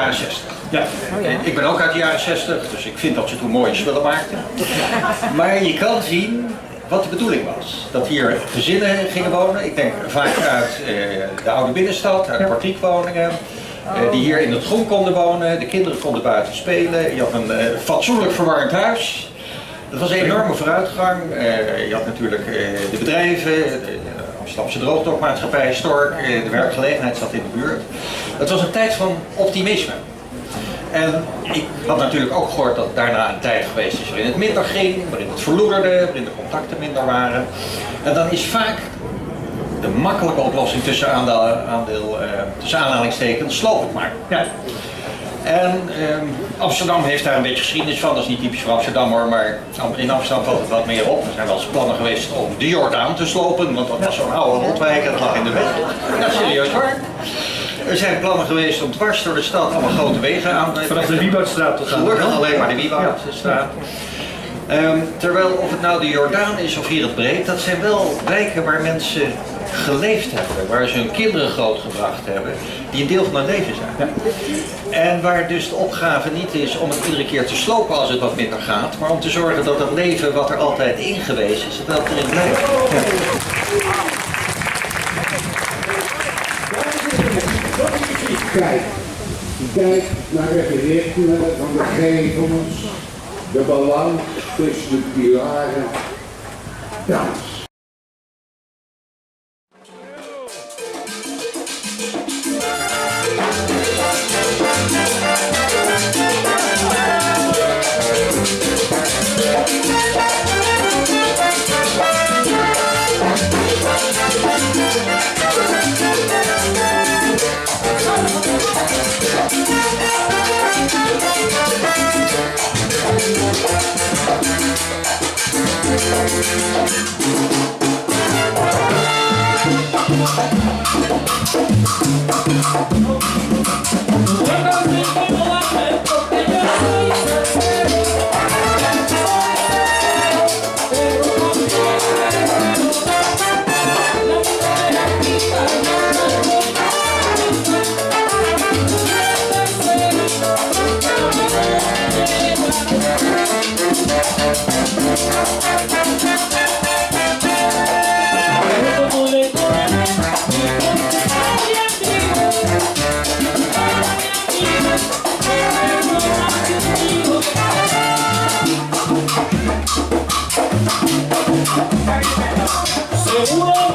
jaren 60. Ja. Ik ben ook uit de jaren 60, dus ik vind dat ze toen mooie spullen maakten. Maar je kan zien wat de bedoeling was. Dat hier gezinnen gingen wonen. Ik denk vaak uit de oude binnenstad, uit portiekwoningen. Die hier in het groen konden wonen. De kinderen konden buiten spelen. Je had een fatsoenlijk verwarmd huis. Dat was een enorme vooruitgang. Je had natuurlijk de bedrijven, de Amsterdamse Droogdokmaatschappij, Stork, de werkgelegenheid zat in de buurt. Het was een tijd van optimisme. En ik had natuurlijk ook gehoord dat daarna een tijd geweest is waarin het minder ging, waarin het verloederde, waarin de contacten minder waren. En dan is vaak de makkelijke oplossing tussen aanhalingstekens, sloop het maar. Ja. En Amsterdam heeft daar een beetje geschiedenis van, dat is niet typisch voor Amsterdam hoor, maar in Amsterdam valt het wat meer op. Er zijn wel eens plannen geweest om de Jordaan te slopen, want dat was zo'n oude rotwijk en dat lag in de weg. Ja, serieus hoor. Er zijn plannen geweest om dwars door de stad allemaal grote wegen aan te leggen. Vanaf de Wieboudstraat tot aan. Gelukkig alleen maar de Wieboudstraat. Terwijl of het nou de Jordaan is of hier het Breed, dat zijn wel wijken waar mensen geleefd hebben, waar ze hun kinderen grootgebracht hebben, die een deel van hun leven zijn. Ja. En waar dus de opgave niet is om het iedere keer te slopen als het wat minder gaat, maar om te zorgen dat het leven wat er altijd in geweest is, dat het erin blijft. Ja. Kijk naar het ritme van de gevels, de balans tussen de pilaren, dans. We'll be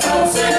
right back.